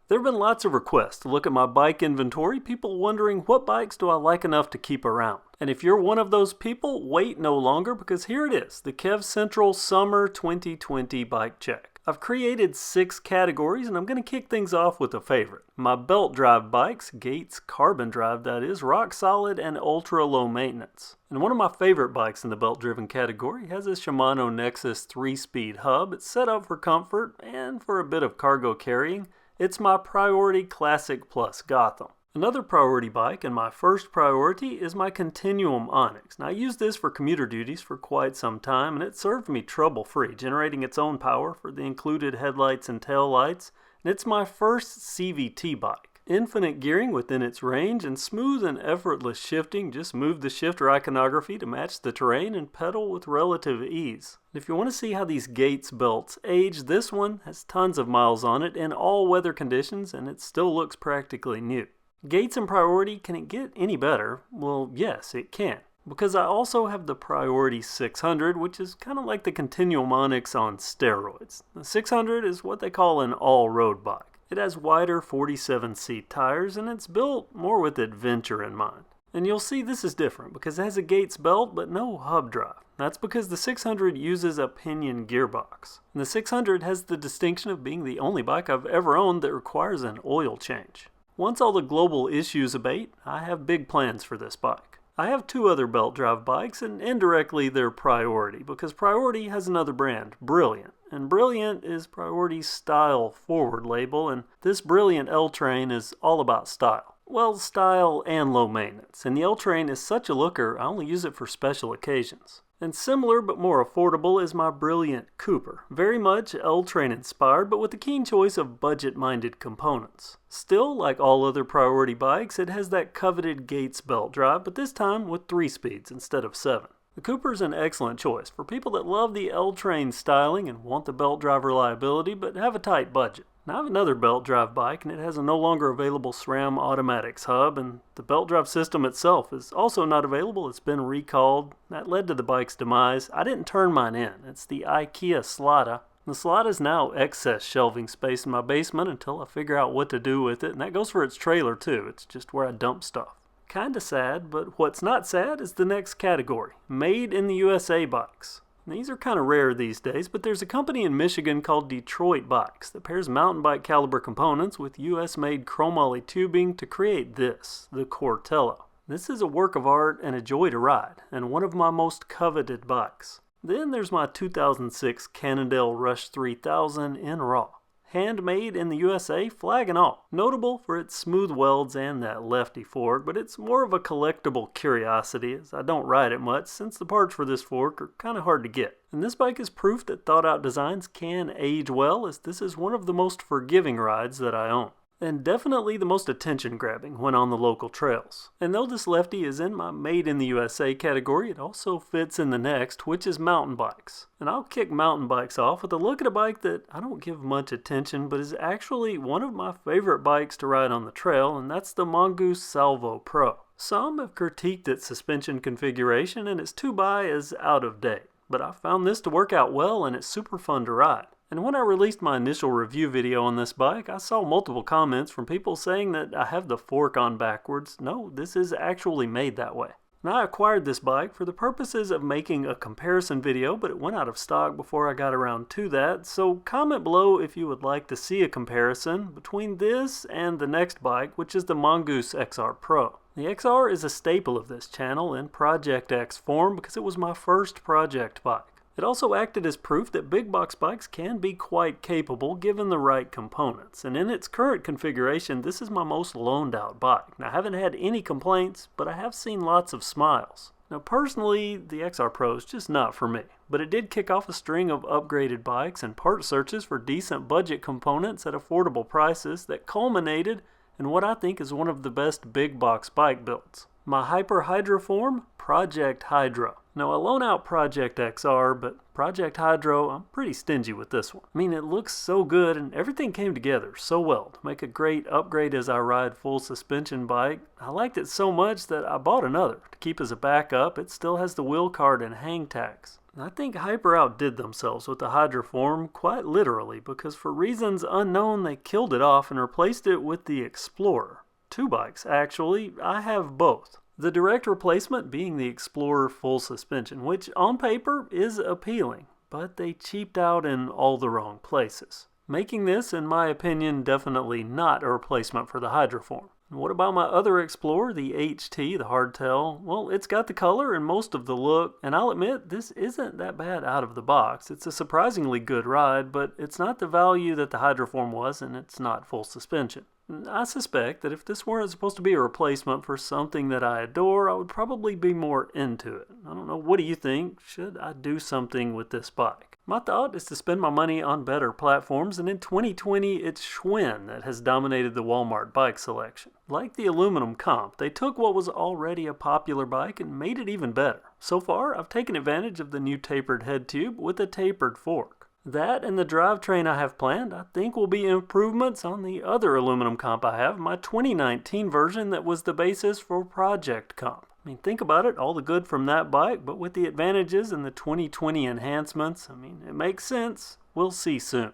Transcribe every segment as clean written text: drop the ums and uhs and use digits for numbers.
There have been lots of requests to look at my bike inventory, people wondering what bikes do I like enough to keep around. And if you're one of those people, wait no longer because here it is, the KevCentral Summer 2020 Bike Check. I've created 6 categories and I'm going to kick things off with a favorite. My belt drive bikes, Gates carbon drive that is, rock solid and ultra low maintenance. And one of my favorite bikes in the belt driven category has a Shimano Nexus 3-speed hub. It's set up for comfort and for a bit of cargo carrying. It's my Priority Classic Plus Gotham. Another priority bike, and my first priority, is my CONTINUUM ONYX. Now I used this for commuter duties for quite some time, and it served me trouble-free, generating its own power for the included headlights and tail lights, and it's my first CVT bike. Infinite gearing within its range and smooth and effortless shifting. Just move the shifter iconography to match the terrain and pedal with relative ease. If you want to see how these Gates belts age, this one has tons of miles on it in all weather conditions and it still looks practically new. Gates and Priority, can it get any better? Well, yes, it can. Because I also have the Priority 600, which is kind of like the CONTINUUM ONYX on steroids. The 600 is what they call an all-road bike. It has wider 47-seat tires and it's built more with adventure in mind. And you'll see this is different because it has a Gates belt but no hub drive. That's because the 600 uses a pinion gearbox. And the 600 has the distinction of being the only bike I've ever owned that requires an oil change. Once all the global issues abate, I have big plans for this bike. I have 2 other belt drive bikes and indirectly they're Priority because Priority has another brand, Brilliant. And Brilliant is Priority's style forward label, and this Brilliant L-Train is all about style. Well, style and low maintenance, and the L-Train is such a looker I only use it for special occasions. And similar but more affordable is my Brilliant Cooper, very much L-Train inspired but with a keen choice of budget-minded components. Still, like all other Priority bikes, it has that coveted Gates belt drive, but this time with 3 speeds instead of 7. The Cooper is an excellent choice for people that love the L-Train styling and want the belt drive reliability but have a tight budget. Now I have another belt drive bike and it has a no longer available SRAM automatics hub, and the belt drive system itself is also not available. It's been recalled. That led to the bike's demise. I didn't turn mine in. It's the IKEA SLAADA. The SLAADA is now excess shelving space in my basement until I figure out what to do with it, and that goes for its trailer too. It's just where I dump stuff. Kinda sad, but what's not sad is the next category, Made in the USA bikes. These are kind of rare these days, but there's a company in Michigan called Detroit Bikes that pairs mountain bike caliber components with US-made chromoly tubing to create this, the CORTELLO. This is a work of art and a joy to ride, and one of my most coveted bikes. Then there's my 2006 Cannondale Rush 3000 in raw. Handmade in the USA, flag and all. Notable for its smooth welds and that lefty fork, but it's more of a collectible curiosity as I don't ride it much since the parts for this fork are kind of hard to get. And this bike is proof that thought out designs can age well, as this is one of the most forgiving rides that I own. And definitely the most attention grabbing when on the local trails. And though this lefty is in my Made in the USA category, it also fits in the next, which is mountain bikes. And I'll kick mountain bikes off with a look at a bike that I don't give much attention, but is actually one of my favorite bikes to ride on the trail, and that's the MONGOOSE SALVO Pro. Some have critiqued its suspension configuration and its 2x is out of date, but I found this to work out well and it's super fun to ride. And when I released my initial review video on this bike, I saw multiple comments from people saying that I have the fork on backwards. No, this is actually made that way. And I acquired this bike for the purposes of making a comparison video, but it went out of stock before I got around to that, so comment below if you would like to see a comparison between this and the next bike, which is the MONGOOSE XR Pro. The XR is a staple of this channel in Project X form because it was my first project bike. It also acted as proof that big box bikes can be quite capable given the right components, and in its current configuration this is my most loaned out bike. Now I haven't had any complaints, but I have seen lots of smiles. Now personally, the XR Pro is just not for me, but it did kick off a string of upgraded bikes and part searches for decent budget components at affordable prices that culminated in what I think is one of the best big box bike builds. My HYDROFORM Project Hydro. Now I loan out Project XR, but Project Hydro, I'm pretty stingy with this one. I mean, it looks so good and everything came together so well to make a great upgrade as I ride full suspension bike. I liked it so much that I bought another to keep as a backup. It still has the wheel card and hang tags. I think Hyper outdid themselves with the HYDROFORM quite literally, because for reasons unknown they killed it off and replaced it with the Explorer. 2 bikes actually, I have both. The direct replacement being the Explorer full suspension, which on paper is appealing, but they cheaped out in all the wrong places, making this, in my opinion, definitely not a replacement for the HYDROFORM. What about my other Explorer, the HT, the hardtail? Well, it's got the color and most of the look, and I'll admit this isn't that bad out of the box. It's a surprisingly good ride, but it's not the value that the HYDROFORM was, and it's not full suspension. I suspect that if this weren't supposed to be a replacement for something that I adore, I would probably be more into it. I don't know, what do you think? Should I do something with this bike? My thought is to spend my money on better platforms, and in 2020 it's Schwinn that has dominated the Walmart bike selection. Like the aluminum comp, they took what was already a popular bike and made it even better. So far, I've taken advantage of the new tapered head tube with a tapered fork. That and the drivetrain I have planned I think will be improvements on the other aluminum comp I have, my 2019 version that was the basis for Project Comp. I mean, think about it, all the good from that bike, but with the advantages and the 2020 enhancements, I mean, it makes sense. We'll see soon.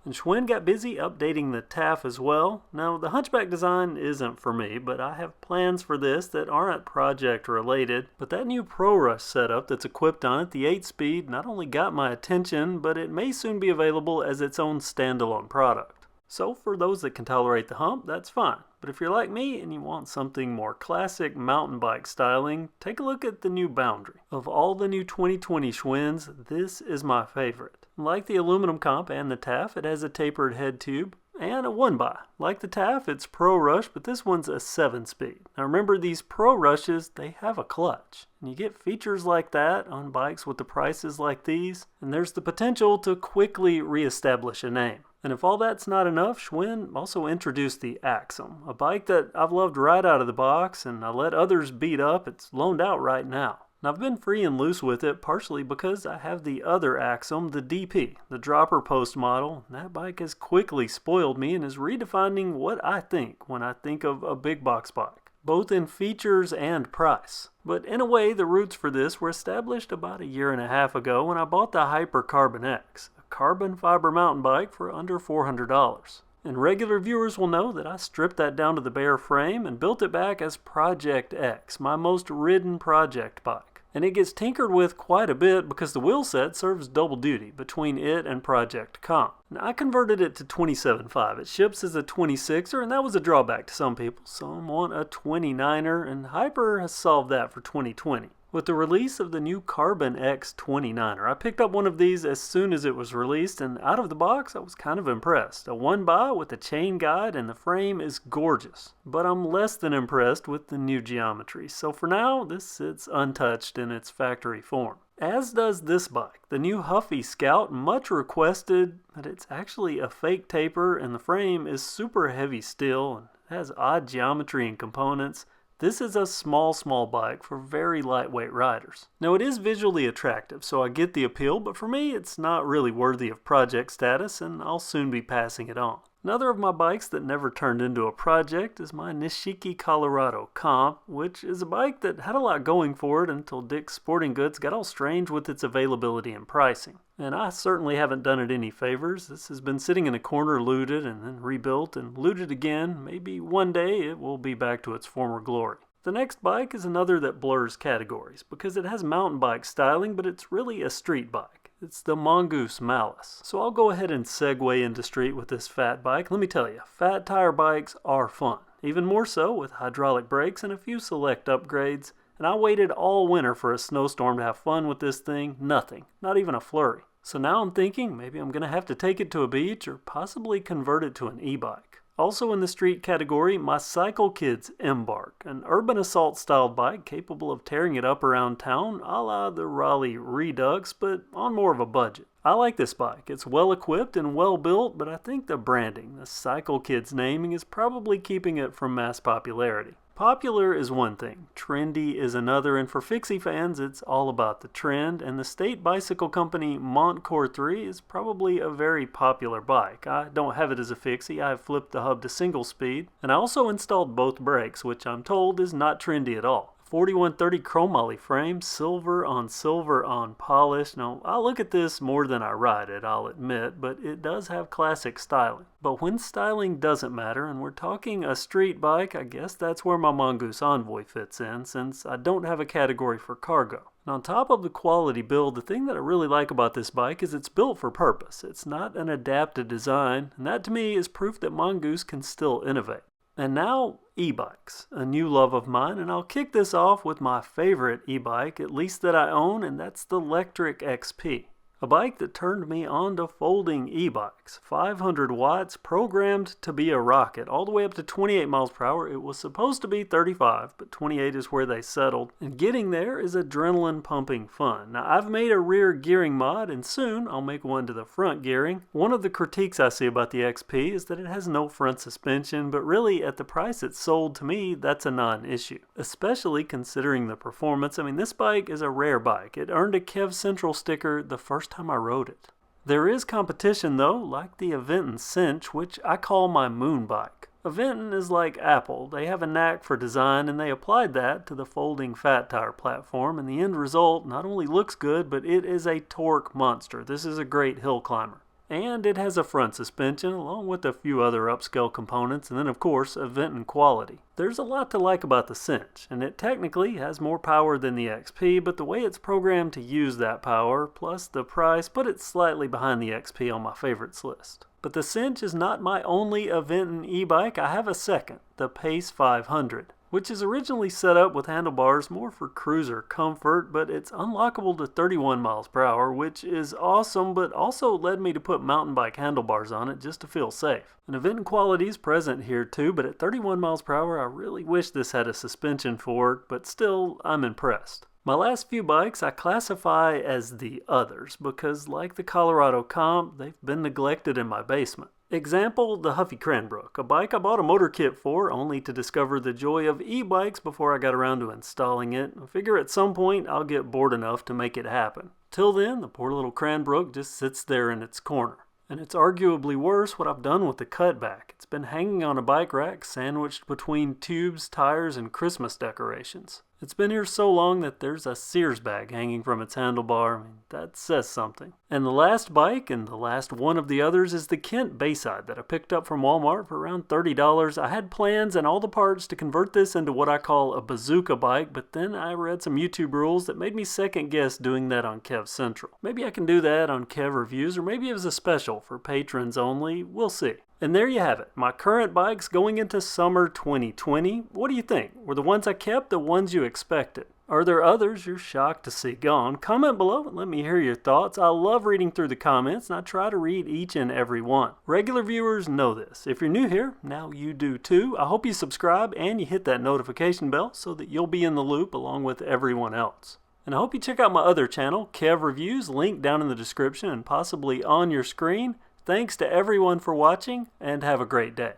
And Schwinn got busy updating the TAFF as well. Now, the Hunchback design isn't for me, but I have plans for this that aren't project related. But that new ProRush setup that's equipped on it, the 8-speed, not only got my attention, but it may soon be available as its own standalone product. So for those that can tolerate the hump, that's fine. But if you're like me and you want something more classic mountain bike styling, take a look at the new Boundary. Of all the new 2020 Schwinns, this is my favorite. Like the aluminum comp and the TAFF, it has a tapered head tube and a 1x. Like the TAFF, it's ProRush, but this one's a 7-speed. Now remember, these ProRushes, they have a clutch. And you get features like that on bikes with the prices like these, and there's the potential to quickly reestablish a name. And if all that's not enough, Schwinn also introduced the AXUM, a bike that I've loved right out of the box, and I let others beat up. It's loaned out right now. And I've been free and loose with it, partially because I have the other AXUM, the DP, the dropper post model. That bike has quickly spoiled me and is redefining what I think when I think of a big box bike, both in features and price. But in a way, the roots for this were established about 1.5 years ago when I bought the Hyper Carbon X, a carbon fiber mountain bike for under $400. And regular viewers will know that I stripped that down to the bare frame and built it back as Project X, my most ridden project bike. And it gets tinkered with quite a bit because the wheel set serves double duty between it and Project Comp. Now, I converted it to 27.5. It ships as a 26er, and that was a drawback to some people. Some want a 29er, and Hyper has solved that for 2020. With the release of the new Carbon X 29er, I picked up one of these as soon as it was released, and out of the box I was kind of impressed. A 1x with a chain guide, and the frame is gorgeous. But I'm less than impressed with the new geometry, so for now this sits untouched in its factory form. As does this bike, the new HUFFY Scout, much requested, but it's actually a fake taper and the frame is super heavy steel and has odd geometry and components. This is a small bike for very lightweight riders. Now it is visually attractive, so I get the appeal, but for me it's not really worthy of project status and I'll soon be passing it on. Another of my bikes that never turned into a project is my NISHIKI Colorado Comp, which is a bike that had a lot going for it until Dick's Sporting Goods got all strange with its availability and pricing. And I certainly haven't done it any favors. This has been sitting in a corner looted and then rebuilt and looted again. Maybe one day it will be back to its former glory. The next bike is another that blurs categories because it has mountain bike styling, but it's really a street bike. It's the MONGOOSE MALUS. So I'll go ahead and segue into street with this fat bike. Let me tell you, fat tire bikes are fun. Even more so with hydraulic brakes and a few select upgrades. And I waited all winter for a snowstorm to have fun with this thing. Nothing. Not even a flurry. So now I'm thinking maybe I'm going to have to take it to a beach or possibly convert it to an e-bike. Also in the street category, my Cycle Kids EMBARK, an urban assault styled bike capable of tearing it up around town a la the Raleigh Redux, but on more of a budget. I like this bike. It's well equipped and well built, but I think the branding, the Cycle Kids naming, is probably keeping it from mass popularity. Popular is one thing, trendy is another, and for fixie fans it's all about the trend, and the state bicycle company Montcore 3 is probably a very popular bike. I don't have it as a fixie, I have flipped the hub to single speed, and I also installed both brakes, which I'm told is not trendy at all. 4130 chromoly frame, silver on polish. Now, I look at this more than I ride it, I'll admit, but it does have classic styling. But when styling doesn't matter, and we're talking a street bike, I guess that's where my Mongoose Envoy fits in, since I don't have a category for cargo. And on top of the quality build, the thing that I really like about this bike is it's built for purpose. It's not an adapted design, and that to me is proof that Mongoose can still innovate. And now, e-bikes, a new love of mine, and I'll kick this off with my favorite e-bike, at least that I own, and that's the LECTRIC XP. A bike that turned me on to folding e-bikes. 500 watts, programmed to be a rocket, all the way up to 28 miles per hour. It was supposed to be 35, but 28 is where they settled. And getting there is adrenaline pumping fun. Now, I've made a rear gearing mod, and soon I'll make one to the front gearing. One of the critiques I see about the XP is that it has no front suspension, but really, at the price it's sold to me, that's a non-issue. Especially considering the performance. I mean, this bike is a rare bike. It earned a KevCentral sticker the first time I rode it. There is competition though, like the AVENTON SINCH, which I call my moon bike. AVENTON is like Apple. They have a knack for design, and they applied that to the folding fat tire platform, and the end result not only looks good, but it is a torque monster. This is a great hill climber. And it has a front suspension, along with a few other upscale components, and then of course, AVENTON quality. There's a lot to like about the SINCH, and it technically has more power than the XP, but the way it's programmed to use that power, plus the price, put it slightly behind the XP on my favorites list. But the SINCH is not my only AVENTON e-bike. I have a second, the Pace 500. Which is originally set up with handlebars more for cruiser comfort, but it's unlockable to 31 miles per hour, which is awesome, but also led me to put mountain bike handlebars on it just to feel safe. And AVENTON quality is present here too, but at 31 miles per hour, I really wish this had a suspension for it, but still, I'm impressed. My last few bikes I classify as the others, because like the Colorado Comp, they've been neglected in my basement. Example, the HUFFY CRANBROOK, a bike I bought a motor kit for only to discover the joy of e-bikes before I got around to installing it. I figure at some point I'll get bored enough to make it happen. Till then, the poor little CRANBROOK just sits there in its corner. And it's arguably worse what I've done with the CUTBACK. It's been hanging on a bike rack sandwiched between tubes, tires, and Christmas decorations. It's been here so long that there's a Sears bag hanging from its handlebar. I mean, that says something. And the last bike, and the last one of the others, is the Kent BAYSIDE that I picked up from Walmart for around $30. I had plans and all the parts to convert this into what I call a bazooka bike, but then I read some YouTube rules that made me second guess doing that on KevCentral. Maybe I can do that on Kev Reviews, or maybe it was a special for patrons only. We'll see. And there you have it, my current bikes going into summer 2020. What do you think? Were the ones I kept the ones you expected? Are there others you're shocked to see gone? Comment below and let me hear your thoughts. I love reading through the comments, and I try to read each and every one. Regular viewers know this. If you're new here, now you do too. I hope you subscribe and you hit that notification bell so that you'll be in the loop along with everyone else. And I hope you check out my other channel, Kev Reviews, linked down in the description and possibly on your screen. Thanks to everyone for watching, and have a great day.